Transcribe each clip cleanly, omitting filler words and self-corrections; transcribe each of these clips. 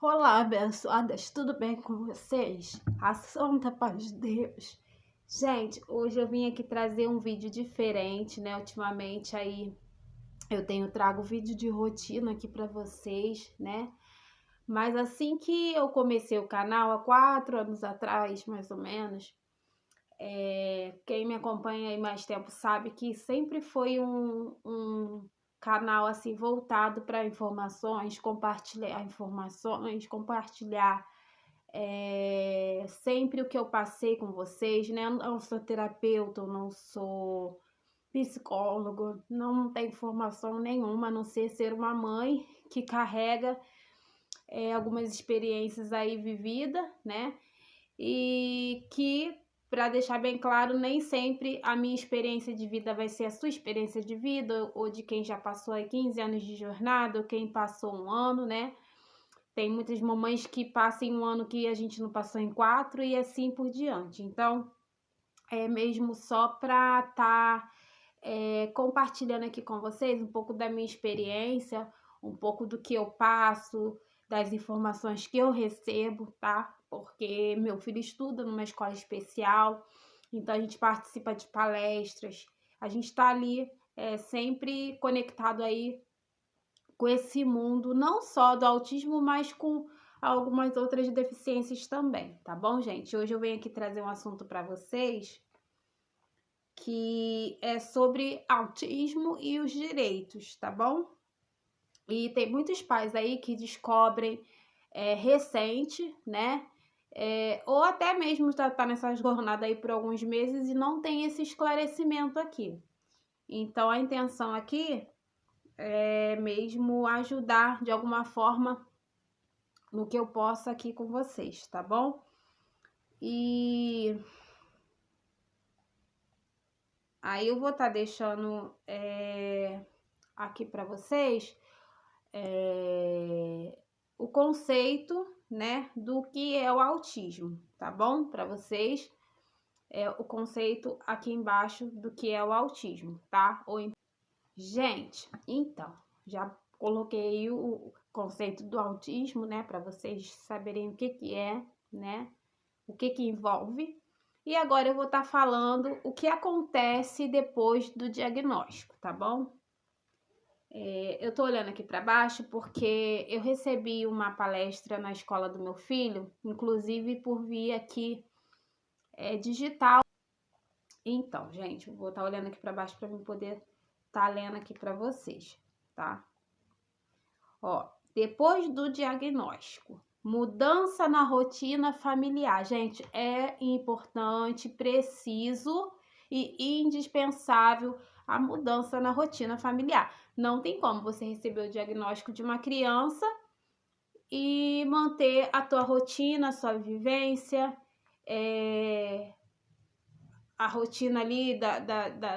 Olá, abençoadas, tudo bem com vocês? A santa paz de Deus. Gente, hoje eu vim aqui trazer um vídeo diferente, né? Ultimamente aí eu trago vídeo de rotina aqui para vocês, né? Mas assim que eu comecei o canal, há 4 anos atrás, mais ou menos, quem me acompanha aí mais tempo sabe que sempre foi um canal assim voltado para informações, compartilhar sempre o que eu passei com vocês, né? Eu não sou terapeuta, eu não sou psicólogo, não tenho formação nenhuma, a não ser uma mãe que carrega algumas experiências aí vividas, né? E que, para deixar bem claro, nem sempre a minha experiência de vida vai ser a sua experiência de vida, ou de quem já passou aí 15 anos de jornada, ou quem passou um ano, né? Tem muitas mamães que passam em um ano que a gente não passou em 4 e assim por diante. Então, é mesmo só para estar compartilhando aqui com vocês um pouco da minha experiência, um pouco do que eu passo, das informações que eu recebo, tá? Porque meu filho estuda numa escola especial, então a gente participa de palestras, a gente está ali sempre conectado aí com esse mundo, não só do autismo, mas com algumas outras deficiências também, tá bom, gente? Hoje eu venho aqui trazer um assunto para vocês que é sobre autismo e os direitos, tá bom? E tem muitos pais aí que descobrem recente, né? Ou até mesmo tá nessa jornada aí por alguns meses e não tem esse esclarecimento aqui. Então a intenção aqui é mesmo ajudar de alguma forma no que eu possa aqui com vocês, tá bom? E aí eu vou estar deixando aqui para vocês o conceito, né, do que é o autismo, tá bom? Para vocês o conceito aqui embaixo do que é o autismo, tá? Gente, então, já coloquei o conceito do autismo, né, para vocês saberem o que é, né, o que envolve. E agora eu vou estar falando o que acontece depois do diagnóstico, tá bom? Eu tô olhando aqui para baixo porque eu recebi uma palestra na escola do meu filho, inclusive por via aqui digital. Então, gente, eu vou estar olhando aqui para baixo para eu poder estar lendo aqui para vocês, tá? Ó, depois do diagnóstico, mudança na rotina familiar. Gente, é importante, preciso e indispensável a mudança na rotina familiar. Não tem como você receber o diagnóstico de uma criança e manter a tua rotina, a sua vivência, a rotina ali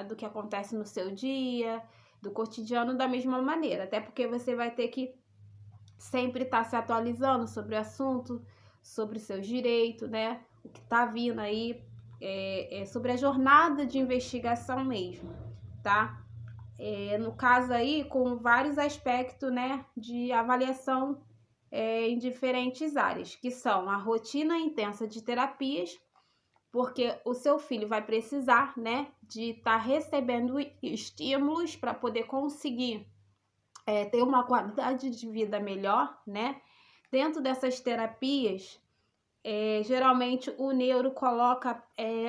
do que acontece no seu dia, do cotidiano da mesma maneira. Até porque você vai ter que sempre estar se atualizando sobre o assunto, sobre seus direitos, né? O que tá vindo aí, sobre a jornada de investigação mesmo, tá? No caso aí, com vários aspectos, né, de avaliação em diferentes áreas, que são a rotina intensa de terapias, porque o seu filho vai precisar, né, de estar recebendo estímulos para poder conseguir ter uma qualidade de vida melhor, né? Dentro dessas terapias, geralmente o neuro coloca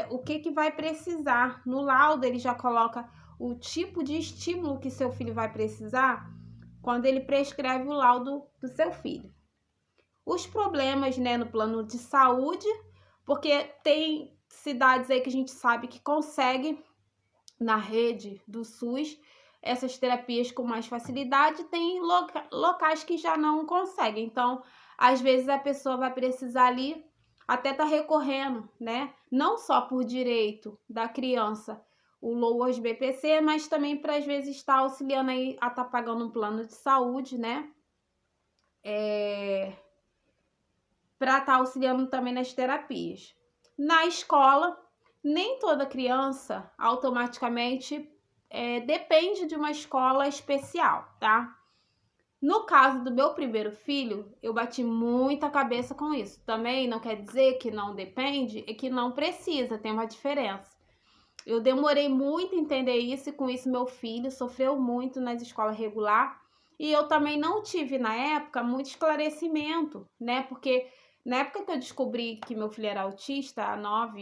o que vai precisar. No laudo, ele já coloca o tipo de estímulo que seu filho vai precisar quando ele prescreve o laudo do seu filho. Os problemas, né, no plano de saúde, porque tem cidades aí que a gente sabe que consegue, na rede do SUS, essas terapias com mais facilidade, tem locais que já não conseguem. Então, às vezes a pessoa vai precisar ali até tá recorrendo, né? Não só por direito da criança, o LOAS BPC, mas também para às vezes estar auxiliando aí a estar pagando um plano de saúde, né? Para estar auxiliando também nas terapias. Na escola, nem toda criança automaticamente depende de uma escola especial, tá? No caso do meu primeiro filho, eu bati muita cabeça com isso. Também não quer dizer que não depende, é que não precisa, tem uma diferença. Eu demorei muito a entender isso e com isso meu filho sofreu muito nas escolas regular. E eu também não tive na época muito esclarecimento, né? Porque na época que eu descobri que meu filho era autista, há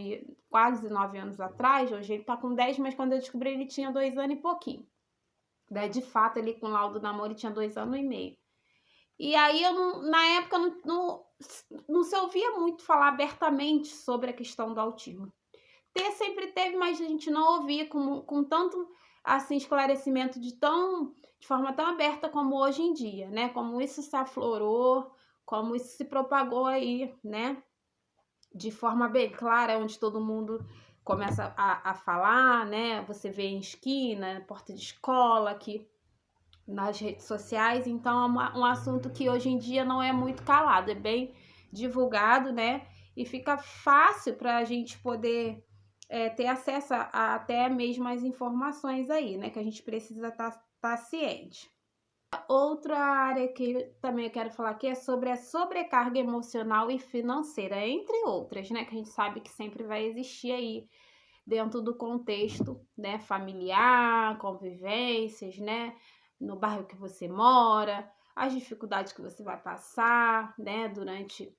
quase 9 anos atrás, hoje ele tá com 10, mas quando eu descobri ele tinha 2 anos e pouquinho. Daí, de fato, ele com o laudo da mão, ele tinha 2 anos e meio. E aí, na época, não se ouvia muito falar abertamente sobre a questão do autismo. Sempre teve, mas a gente não ouvia com tanto assim esclarecimento de forma tão aberta como hoje em dia, né? Como isso se aflorou, como isso se propagou aí, né? De forma bem clara, onde todo mundo começa a falar, né? Você vê em esquina, porta de escola, aqui nas redes sociais. Então é um assunto que hoje em dia não é muito calado, é bem divulgado, né? E fica fácil para a gente poder ter acesso a até mesmo as informações aí, né? Que a gente precisa tá ciente. Outra área que também eu quero falar aqui é sobre a sobrecarga emocional e financeira, entre outras, né? Que a gente sabe que sempre vai existir aí dentro do contexto, né, familiar, convivências, né, no bairro que você mora, as dificuldades que você vai passar, né, durante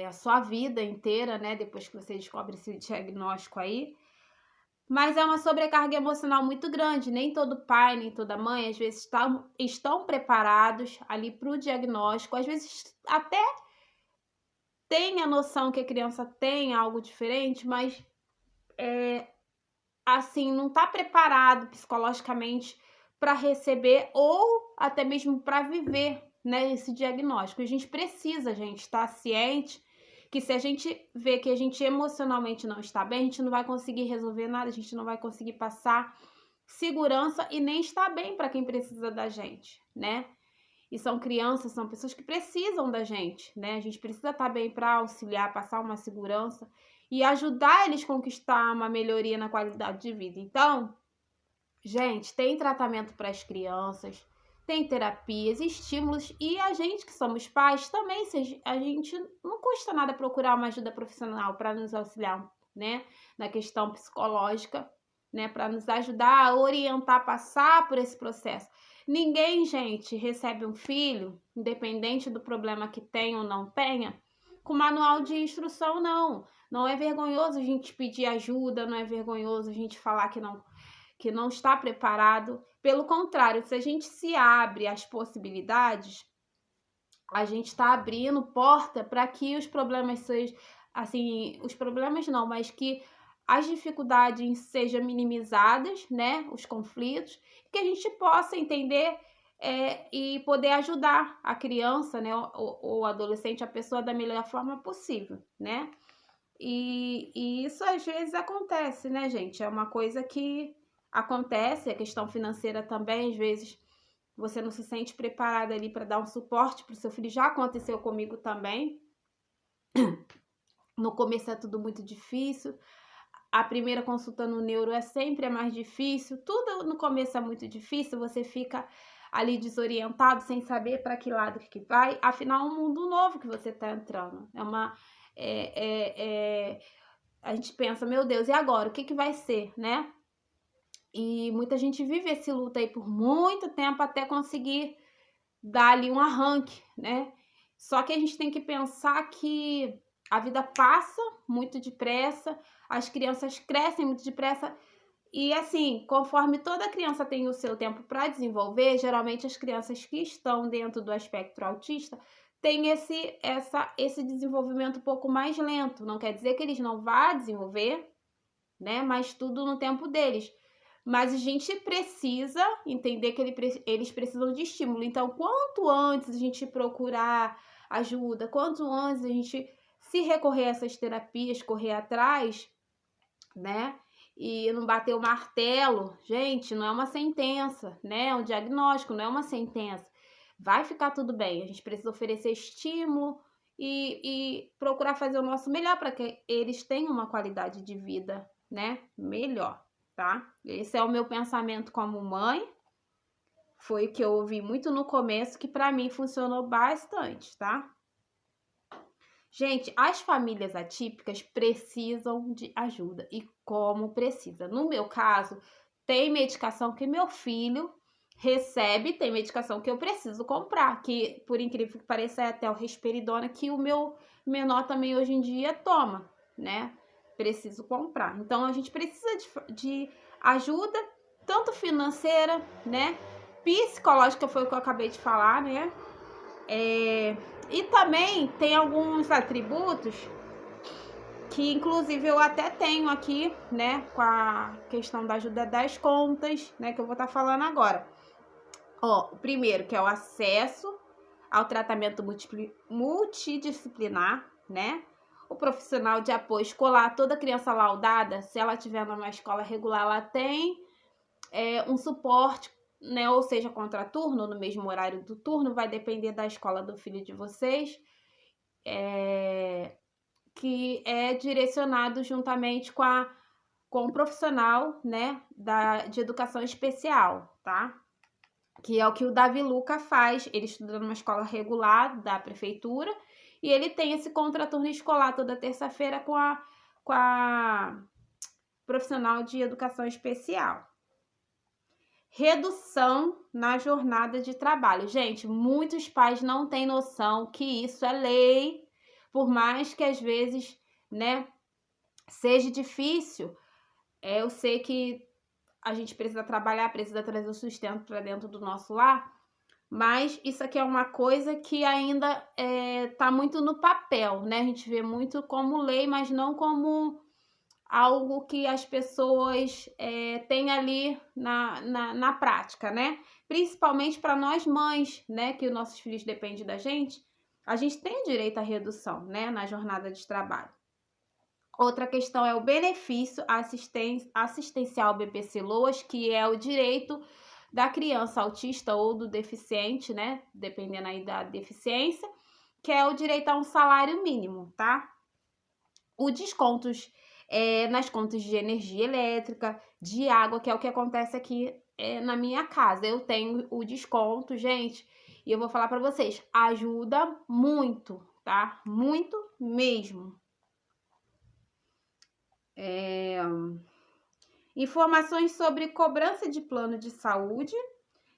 a sua vida inteira, né, depois que você descobre esse diagnóstico aí. Mas é uma sobrecarga emocional muito grande. Nem todo pai, nem toda mãe, às vezes estão preparados ali para o diagnóstico. Às vezes até tem a noção que a criança tem algo diferente, mas assim, não está preparado psicologicamente para receber ou até mesmo para viver, né, esse diagnóstico. A gente precisa, gente, estar ciente que se a gente vê que a gente emocionalmente não está bem, a gente não vai conseguir resolver nada, a gente não vai conseguir passar segurança e nem estar bem para quem precisa da gente, né? E são crianças, são pessoas que precisam da gente, né? A gente precisa estar bem para auxiliar, passar uma segurança e ajudar eles a conquistar uma melhoria na qualidade de vida. Então, gente, tem tratamento para as crianças, tem terapias, estímulos e a gente que somos pais também, a gente não custa nada procurar uma ajuda profissional para nos auxiliar, né, na questão psicológica, né, para nos ajudar a orientar, passar por esse processo. Ninguém, gente, recebe um filho, independente do problema que tenha ou não tenha, com manual de instrução, não. Não é vergonhoso a gente pedir ajuda, não é vergonhoso a gente falar que não está preparado. Pelo contrário, se a gente se abre às possibilidades, a gente está abrindo porta para que os problemas sejam, assim, os problemas não, mas que as dificuldades sejam minimizadas, né, os conflitos, que a gente possa entender e poder ajudar a criança, né, ou adolescente, a pessoa da melhor forma possível, né? E isso às vezes acontece, né, gente? É uma coisa que acontece, a questão financeira também, às vezes você não se sente preparada ali para dar um suporte para o seu filho. Já aconteceu comigo também. No começo é tudo muito difícil. A primeira consulta no neuro é sempre a mais difícil. Tudo no começo é muito difícil, você fica ali desorientado, sem saber para que lado que vai. Afinal, é um mundo novo que você está entrando. A gente pensa, meu Deus, e agora? O que vai ser, né? E muita gente vive esse luto aí por muito tempo até conseguir dar ali um arranque, né? Só que a gente tem que pensar que a vida passa muito depressa, as crianças crescem muito depressa e assim, conforme toda criança tem o seu tempo para desenvolver, geralmente as crianças que estão dentro do espectro autista têm esse desenvolvimento um pouco mais lento. Não quer dizer que eles não vão desenvolver, né? Mas tudo no tempo deles. Mas a gente precisa entender que eles precisam de estímulo. Então, quanto antes a gente procurar ajuda, quanto antes a gente se recorrer a essas terapias, correr atrás, né? E não bater o martelo. Gente, não é uma sentença, né? É um diagnóstico, não é uma sentença. Vai ficar tudo bem. A gente precisa oferecer estímulo e procurar fazer o nosso melhor para que eles tenham uma qualidade de vida, né? Melhor, tá? Esse é o meu pensamento como mãe. Foi o que eu ouvi muito no começo, que para mim funcionou bastante, tá? Gente, as famílias atípicas precisam de ajuda. E como precisa? No meu caso, tem medicação que meu filho recebe, tem medicação que eu preciso comprar, que por incrível que pareça é até o risperidona que o meu menor também hoje em dia toma, né? Preciso comprar. Então a gente precisa de ajuda, tanto financeira, né? Psicológica foi o que eu acabei de falar, né? E também tem alguns atributos que inclusive eu até tenho aqui, né, com a questão da ajuda das contas, né, que eu vou estar falando agora. Ó, o primeiro, que é o acesso ao tratamento multidisciplinar, né? O profissional de apoio escolar, toda criança laudada, se ela estiver numa escola regular, ela tem um suporte, né? Ou seja, contraturno, no mesmo horário do turno, vai depender da escola do filho de vocês, que é direcionado juntamente com o profissional, né, de educação especial, tá? Que é o que o Davi Luca faz. Ele estuda numa escola regular da prefeitura e ele tem esse contraturno escolar toda terça-feira com a profissional de educação especial. Redução na jornada de trabalho. Gente, muitos pais não têm noção que isso é lei, por mais que às vezes, né, seja difícil. Eu sei que a gente precisa trabalhar, precisa trazer o sustento para dentro do nosso lar, mas isso aqui é uma coisa que ainda tá muito no papel, né? A gente vê muito como lei, mas não como algo que as pessoas têm ali na prática, né? Principalmente para nós mães, né? Que os nossos filhos dependem da gente, a gente tem direito à redução, né? Na jornada de trabalho. Outra questão é o benefício assistencial BPC-LOAS, que é o direito da criança autista ou do deficiente, né? Dependendo aí da deficiência, que é o direito a um salário mínimo, tá? O descontos nas contas de energia elétrica, de água, que é o que acontece aqui na minha casa. Eu tenho o desconto, gente, e eu vou falar para vocês, ajuda muito, tá? Muito mesmo. Informações sobre cobrança de plano de saúde,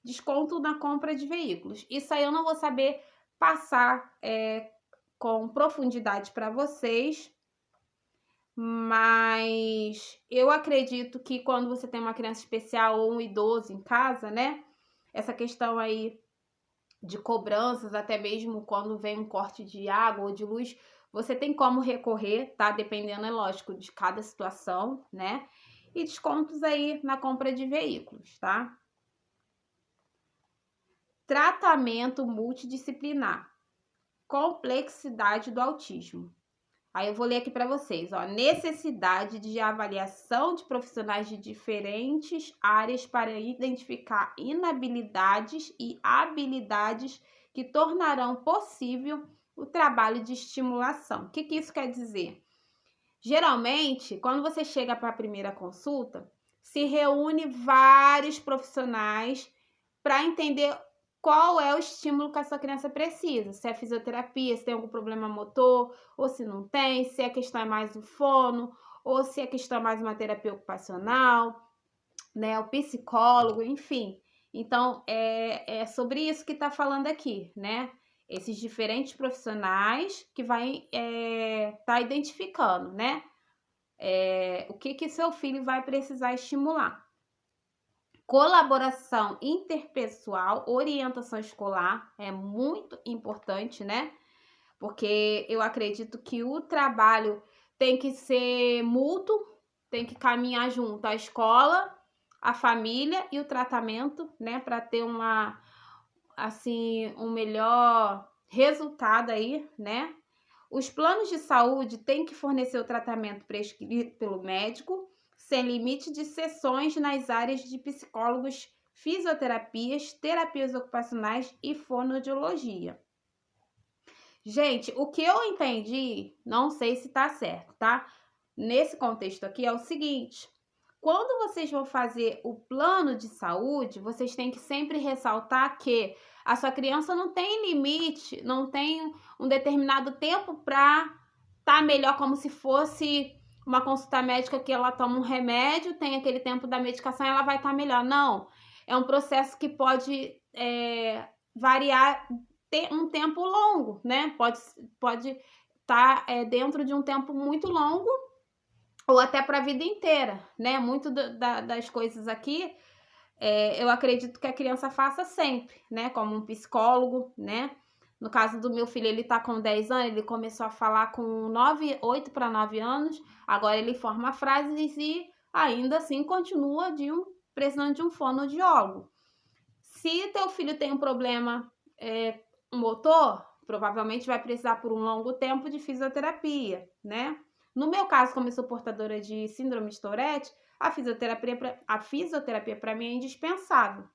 desconto na compra de veículos. Isso aí eu não vou saber passar com profundidade para vocês, mas eu acredito que quando você tem uma criança especial ou um idoso em casa, né? Essa questão aí de cobranças, até mesmo quando vem um corte de água ou de luz, você tem como recorrer, tá? Dependendo, é lógico, de cada situação, né? E descontos aí na compra de veículos, tá? Tratamento multidisciplinar. Complexidade do autismo. Aí eu vou ler aqui para vocês, ó. Necessidade de avaliação de profissionais de diferentes áreas para identificar inabilidades e habilidades que tornarão possível o trabalho de estimulação. O que isso quer dizer? Geralmente, quando você chega para a primeira consulta, se reúne vários profissionais para entender qual é o estímulo que a sua criança precisa. Se é fisioterapia, se tem algum problema motor, ou se não tem, se a questão é mais o fono, ou se a questão é mais uma terapia ocupacional, né, o psicólogo, enfim. Então, é sobre isso que está falando aqui, né? Esses diferentes profissionais que vai tá identificando, né? O que seu filho vai precisar estimular. Colaboração interpessoal, orientação escolar é muito importante, né? Porque eu acredito que o trabalho tem que ser mútuo, tem que caminhar junto a escola, a família e o tratamento, né? Para ter um melhor resultado aí, né? Os planos de saúde têm que fornecer o tratamento prescrito pelo médico, sem limite de sessões nas áreas de psicólogos, fisioterapias, terapias ocupacionais e fonoaudiologia. Gente, o que eu entendi, não sei se tá certo, tá? Nesse contexto aqui é o seguinte: quando vocês vão fazer o plano de saúde, vocês têm que sempre ressaltar que a sua criança não tem limite, não tem um determinado tempo para estar melhor, como se fosse uma consulta médica que ela toma um remédio, tem aquele tempo da medicação e ela vai estar melhor. Não, é um processo que pode variar um tempo longo, né? Pode estar dentro de um tempo muito longo ou até para a vida inteira, né? Muito das coisas aqui, eu acredito que a criança faça sempre, né? Como um psicólogo, né? No caso do meu filho, ele tá com 10 anos, ele começou a falar com 8 para 9 anos, agora ele forma frases e ainda assim continua precisando de um fonoaudiólogo. Se teu filho tem um problema motor, provavelmente vai precisar por um longo tempo de fisioterapia, né? No meu caso, como eu sou portadora de síndrome de Tourette, a fisioterapia para mim é indispensável.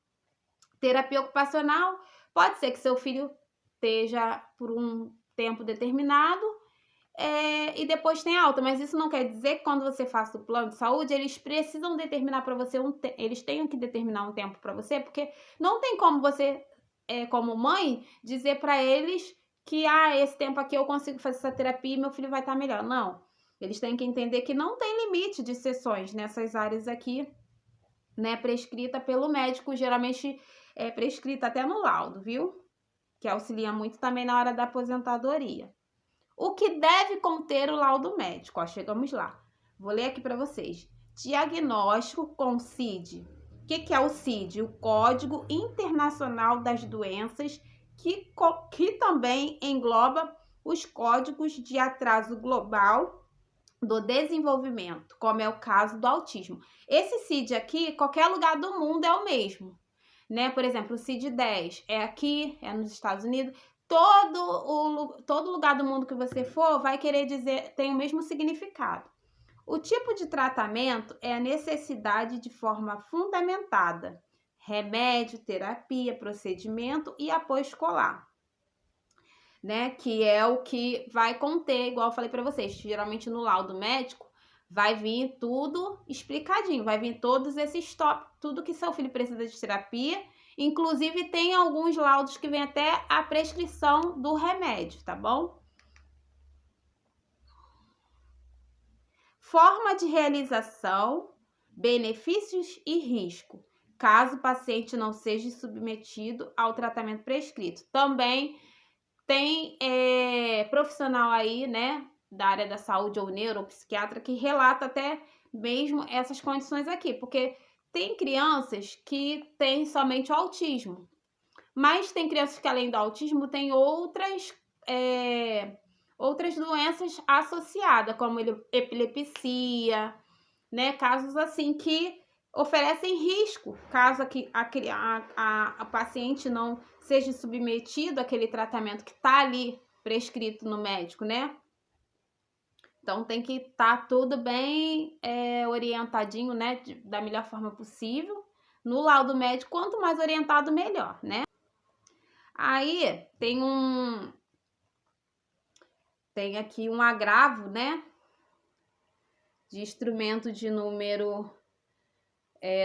Terapia ocupacional, pode ser que seu filho esteja por um tempo determinado e depois tem alta, mas isso não quer dizer que quando você faça o plano de saúde, eles precisam determinar para você eles tenham que determinar um tempo para você, porque não tem como você, como mãe, dizer para eles que esse tempo aqui eu consigo fazer essa terapia e meu filho vai estar melhor. Não. Eles têm que entender que não tem limite de sessões nessas áreas aqui, né, prescrita pelo médico, geralmente é prescrita até no laudo, viu? Que auxilia muito também na hora da aposentadoria. O que deve conter o laudo médico? Ó, chegamos lá. Vou ler aqui para vocês. Diagnóstico com CID. O que é o CID? O Código Internacional das Doenças, que também engloba os códigos de atraso global do desenvolvimento, como é o caso do autismo. Esse CID aqui, qualquer lugar do mundo é o mesmo, né? Por exemplo, o CID-10 é aqui, é nos Estados Unidos. Todo lugar do mundo que você for vai querer dizer, tem o mesmo significado. O tipo de tratamento é a necessidade de forma fundamentada, remédio, terapia, procedimento e apoio escolar, né? Que é o que vai conter, igual eu falei para vocês, geralmente no laudo médico vai vir tudo explicadinho, vai vir todos esses tópicos, tudo que seu filho precisa de terapia. Inclusive, tem alguns laudos que vem até a prescrição do remédio, tá bom? Forma de realização, benefícios e risco, caso o paciente não seja submetido ao tratamento prescrito. Também tem profissional aí, né, da área da saúde ou neuropsiquiatra que relata até mesmo essas condições aqui, porque tem crianças que têm somente o autismo, mas tem crianças que além do autismo têm outras doenças associadas, como epilepsia, né, casos assim que oferecem risco, caso a paciente não seja submetido àquele tratamento que está ali prescrito no médico, né? Então, tem que estar tudo bem orientadinho, né? Da melhor forma possível. No laudo médico, quanto mais orientado, melhor, né? Aí, tem aqui um agravo, né? De instrumento de número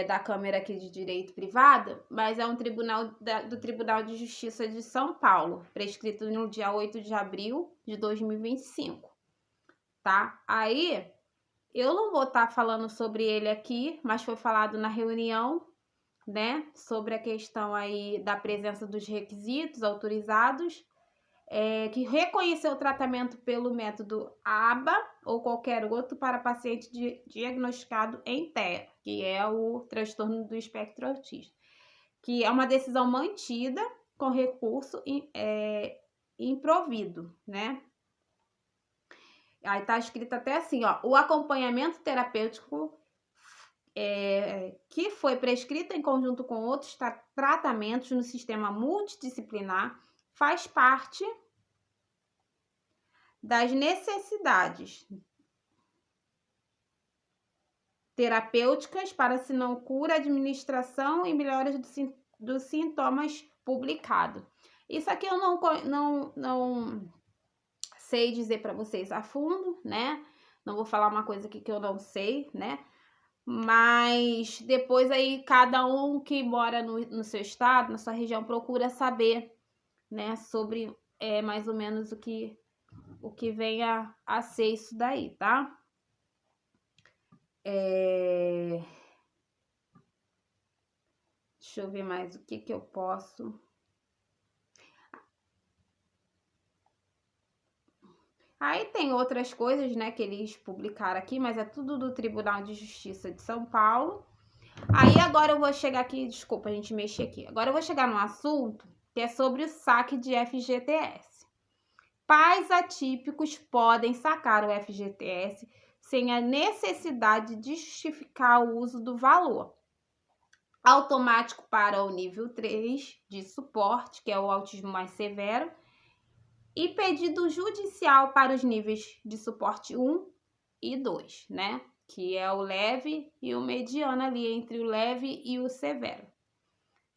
da Câmara aqui de Direito Privado, mas é um tribunal do Tribunal de Justiça de São Paulo, prescrito no dia 8 de abril de 2025, tá? Aí, eu não vou estar falando sobre ele aqui, mas foi falado na reunião, né, sobre a questão aí da presença dos requisitos autorizados, que reconheceu o tratamento pelo método ABA ou qualquer outro para paciente diagnosticado em TEA, que é o transtorno do espectro autista, que é uma decisão mantida com recurso improvido, né? Aí tá escrito até assim, ó, o acompanhamento terapêutico que foi prescrito em conjunto com outros tratamentos no sistema multidisciplinar faz parte das necessidades terapêuticas para se não cura, administração e melhoras dos sintomas publicado. Isso aqui eu não sei dizer para vocês a fundo, né? Não vou falar uma coisa aqui que eu não sei, né? Mas depois aí cada um que mora no seu estado, na sua região, procura saber, né, sobre mais ou menos o que vem a ser isso daí, tá? Deixa eu ver mais o que eu posso. Aí tem outras coisas, né, que eles publicaram aqui, mas é tudo do Tribunal de Justiça de São Paulo. Aí agora eu vou chegar aqui, desculpa a gente mexer aqui. Agora eu vou chegar num assunto que é sobre o saque de FGTS. Pais atípicos podem sacar o FGTS sem a necessidade de justificar o uso do valor. Automático para o nível 3 de suporte, que é o autismo mais severo, e pedido judicial para os níveis de suporte 1 e 2, né? Que é o leve e o mediano ali, entre o leve e o severo,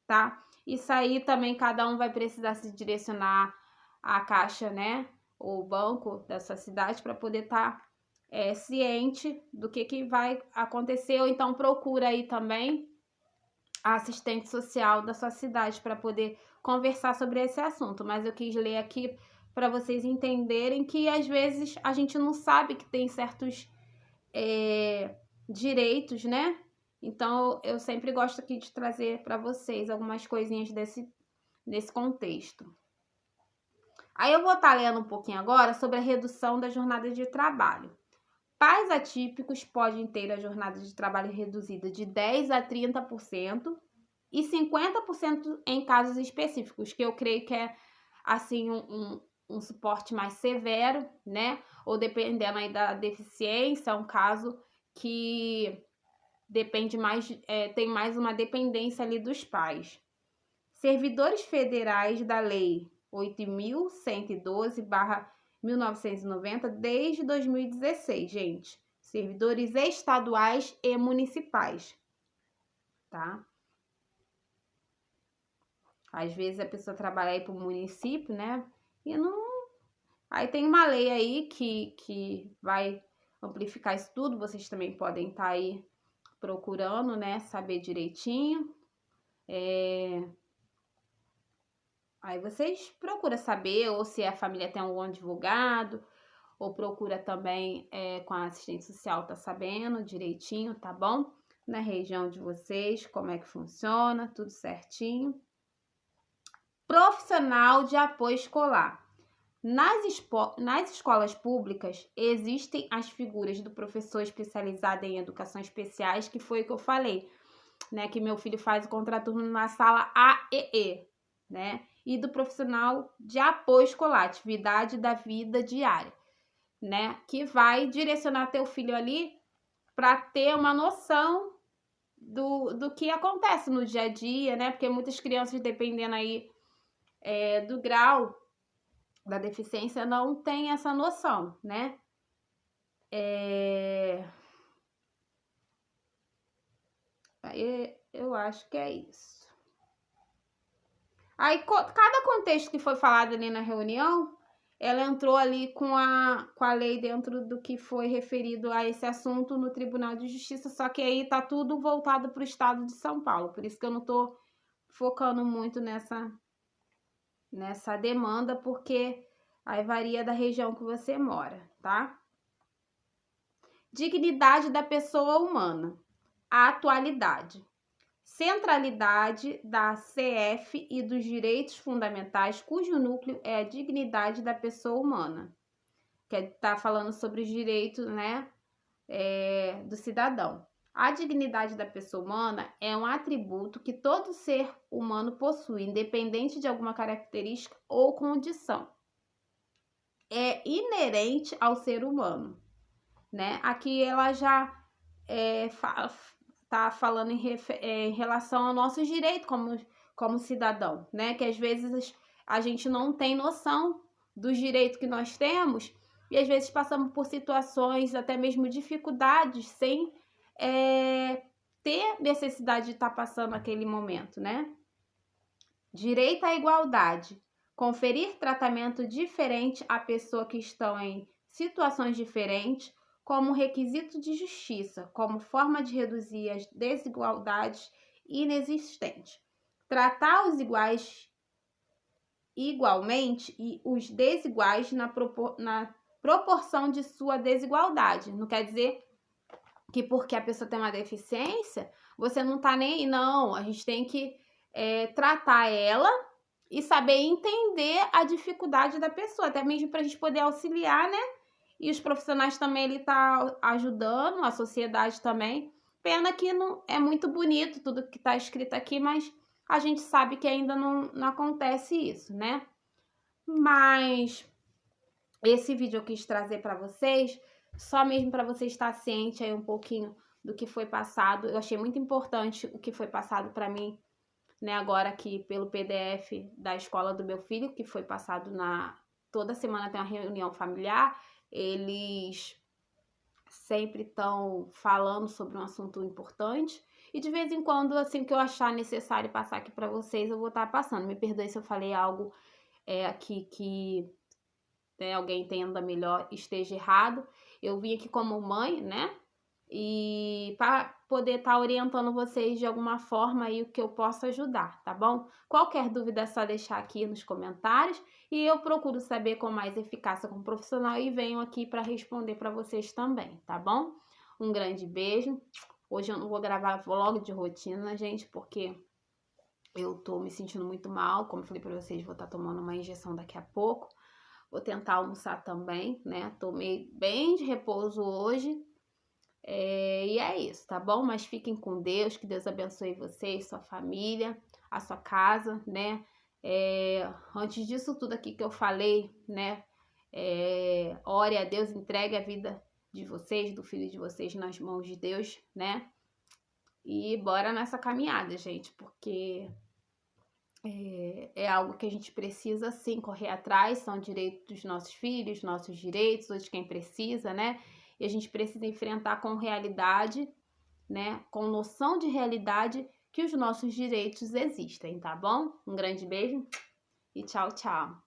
tá? Isso aí também cada um vai precisar se direcionar à caixa, né? Ou banco da sua cidade para poder estar ciente do que vai acontecer, ou então procura aí também a assistente social da sua cidade para poder conversar sobre esse assunto. Mas eu quis ler aqui para vocês entenderem que às vezes a gente não sabe que tem certos direitos, né? Então eu sempre gosto aqui de trazer para vocês algumas coisinhas nesse contexto. Aí eu vou estar lendo um pouquinho agora sobre a redução da jornada de trabalho. Pais atípicos podem ter a jornada de trabalho reduzida de 10% a 30% e 50% em casos específicos, que eu creio que é assim um suporte mais severo, né? Ou dependendo aí da deficiência, um caso que depende mais, tem mais uma dependência ali dos pais. Servidores federais da Lei 8.112/1990 desde 2016, gente. Servidores estaduais e municipais, tá? Às vezes a pessoa trabalha aí para o município, né? E não... Aí tem uma lei aí que vai amplificar isso tudo. Vocês também podem estar aí procurando, né? Saber direitinho. Aí vocês procuram saber, ou se a família tem algum advogado, ou procura também com a assistente social, tá sabendo direitinho, tá bom? Na região de vocês, como é que funciona, tudo certinho. Profissional de apoio escolar. Nas escolas públicas, existem as figuras do professor especializado em educação especiais, que foi o que eu falei, né? Que meu filho faz o contraturno na sala AEE, né? E do profissional de apoio escolar, atividade da vida diária, né? Que vai direcionar teu filho ali para ter uma noção do que acontece no dia a dia, né? Porque muitas crianças, dependendo aí do grau da deficiência, não tem essa noção, né? Eu acho que é isso. Aí, cada contexto que foi falado ali na reunião, ela entrou ali com a lei dentro do que foi referido a esse assunto no Tribunal de Justiça, só que aí tá tudo voltado para o estado de São Paulo, por isso que eu não tô focando muito nessa demanda, porque aí varia da região que você mora, tá? Dignidade da pessoa humana. A atualidade. Centralidade da CF e dos direitos fundamentais, cujo núcleo é a dignidade da pessoa humana. Que está falando sobre os direitos, né, do cidadão. A dignidade da pessoa humana é um atributo que todo ser humano possui, independente de alguma característica ou condição. É inerente ao ser humano, né? Aqui ela já tá falando em relação ao nosso direito como cidadão, né? Que às vezes a gente não tem noção dos direitos que nós temos e às vezes passamos por situações, até mesmo dificuldades, sem ter necessidade de estar passando aquele momento, né? Direito à igualdade. Conferir tratamento diferente a pessoas que estão em situações diferentes como requisito de justiça, como forma de reduzir as desigualdades inexistentes. Tratar os iguais igualmente e os desiguais na proporção de sua desigualdade. Não quer dizer que porque a pessoa tem uma deficiência, você não tá nem aí. Não, a gente tem que tratar ela e saber entender a dificuldade da pessoa, até mesmo para a gente poder auxiliar, né? E os profissionais também, ele tá ajudando, a sociedade também. Pena que não é muito bonito tudo que tá escrito aqui, mas a gente sabe que ainda não acontece isso, né? Mas esse vídeo eu quis trazer para vocês, só mesmo para você estar ciente aí um pouquinho do que foi passado. Eu achei muito importante o que foi passado para mim, né, agora aqui pelo PDF da escola do meu filho, que foi passado toda semana tem uma reunião familiar. Eles sempre estão falando sobre um assunto importante. E de vez em quando, assim, que eu achar necessário passar aqui para vocês, eu vou estar passando. Me perdoe se eu falei algo aqui que alguém entenda melhor, esteja errado. Eu vim aqui como mãe, né? E para poder estar orientando vocês de alguma forma aí o que eu posso ajudar, tá bom? Qualquer dúvida é só deixar aqui nos comentários e eu procuro saber com mais eficácia como profissional e venho aqui para responder para vocês também, tá bom? Um grande beijo. Hoje eu não vou gravar vlog de rotina, gente, porque eu tô me sentindo muito mal. Como eu falei para vocês, vou estar tomando uma injeção daqui a pouco. Vou tentar almoçar também, né? Tomei bem de repouso hoje. E é isso, tá bom? Mas fiquem com Deus, que Deus abençoe vocês, sua família, a sua casa, né? Antes disso tudo aqui que eu falei, né? Ore a Deus, entregue a vida de vocês, do filho de vocês nas mãos de Deus, né? E bora nessa caminhada, gente, porque é algo que a gente precisa sim correr atrás, são direitos dos nossos filhos, nossos direitos, ou de quem precisa, né? E a gente precisa enfrentar com realidade, né? Com noção de realidade que os nossos direitos existem, tá bom? Um grande beijo e tchau, tchau.